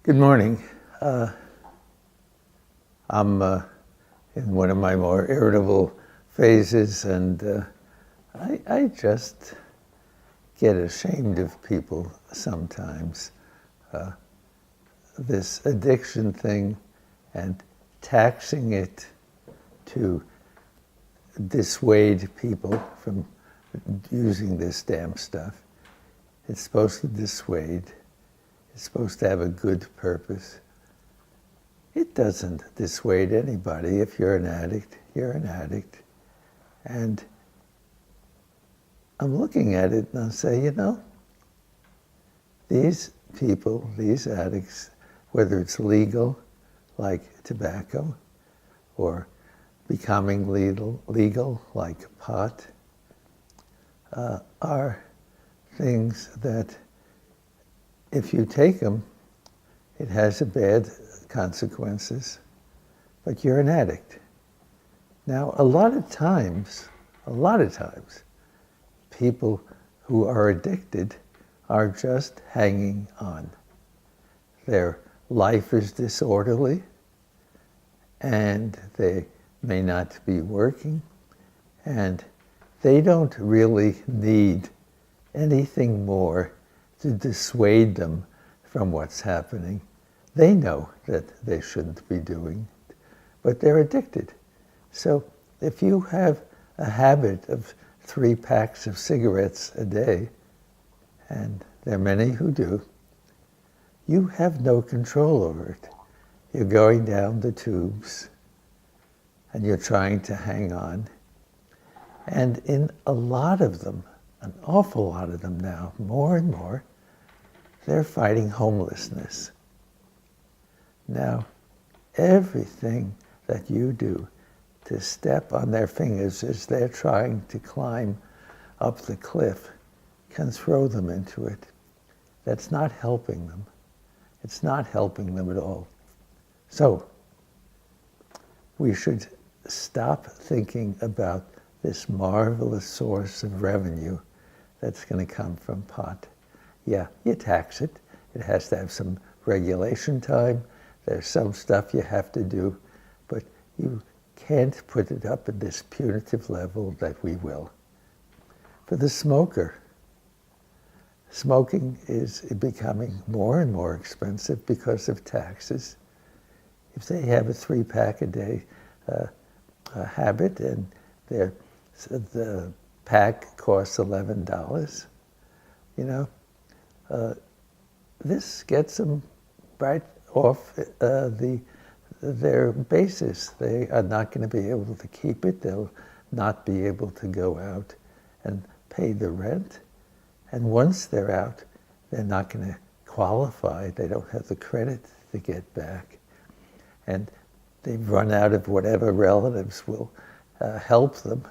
Good morning. I'm in one of my more irritable phases, and I just get ashamed of people sometimes. This addiction thing and taxing it to dissuade people from using this damn stuff. It's supposed to dissuade. It's supposed to have a good purpose. It doesn't dissuade anybody. If you're an addict, you're an addict. And I'm looking at it and I say, these people, these addicts, whether it's legal, like tobacco, or becoming legal like pot, are things that if you take them, it has a bad consequences, but you're an addict. Now, a lot of times, people who are addicted are just hanging on. Their life is disorderly, and they may not be working, and they don't really need anything more to dissuade them from what's happening. They know that they shouldn't be doing it, but they're addicted. So if you have a habit of 3 packs of cigarettes a day, and there are many who do, you have no control over it. You're going down the tubes, and you're trying to hang on. And in a lot of them, an awful lot of them now, more and more, they're fighting homelessness. Now, everything that you do to step on their fingers as they're trying to climb up the cliff can throw them into it. That's not helping them. It's not helping them at all. So, we should stop thinking about this marvelous source of revenue that's going to come from pot. Yeah, you tax it. It has to have some regulation time. There's some stuff you have to do, but you can't put it up at this punitive level that we will. For the smoker, smoking is becoming more and more expensive because of taxes. If they have a 3-pack a day habit and the pack costs $11, this gets them right off their basis. They are not going to be able to keep it. They'll not be able to go out and pay the rent. And once they're out, they're not going to qualify. They don't have the credit to get back. And they've run out of whatever relatives will help them.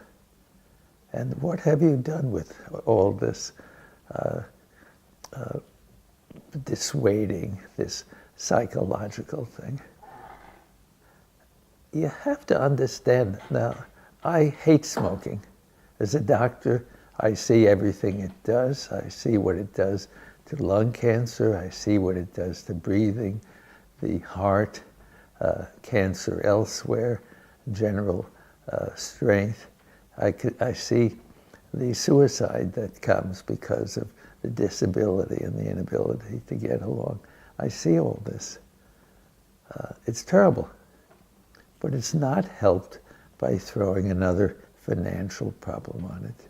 And what have you done with all this dissuading, this psychological thing? You have to understand. Now, I hate smoking. As a doctor, I see everything it does. I see what it does to lung cancer. I see what it does to breathing, the heart, cancer elsewhere, general strength. I see the suicide that comes because of the disability and the inability to get along. I see all this. It's terrible, but it's not helped by throwing another financial problem on it.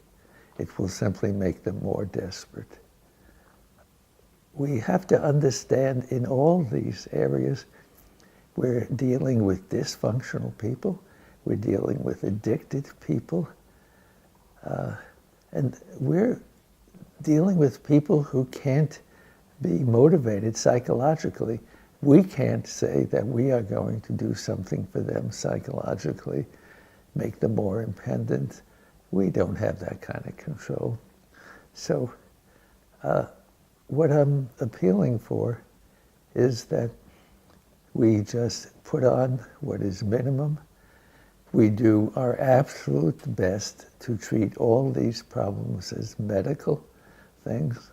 It will simply make them more desperate. We have to understand in all these areas, we're dealing with dysfunctional people, we're dealing with addicted people, and we're dealing with people who can't be motivated psychologically. We can't say that we are going to do something for them psychologically, make them more independent. We don't have that kind of control. So what I'm appealing for is that we just put on what is minimum. We do our absolute best to treat all these problems as medical things.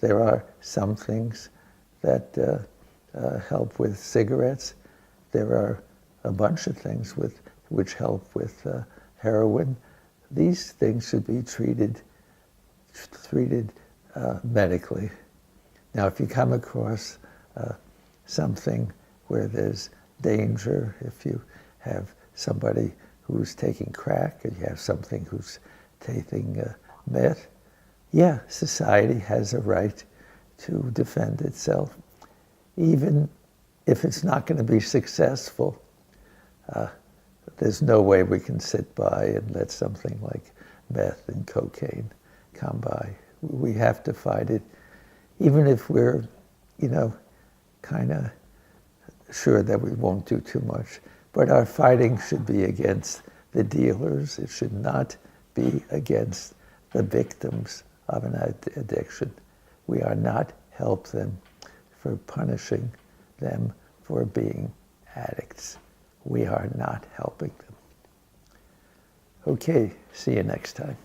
There are some things that help with cigarettes. There are a bunch of things which help with heroin. These things should be treated medically. Now, if you come across something where there's danger, if you have somebody who's taking crack, and you have something who's taking meth, yeah, society has a right to defend itself. Even if it's not going to be successful, there's no way we can sit by and let something like meth and cocaine come by. We have to fight it, even if we're, kind of sure that we won't do too much. But our fighting should be against the dealers. It should not be against the victims of an addiction. We are not help them for punishing them for being addicts. We are not helping them. Okay, see you next time.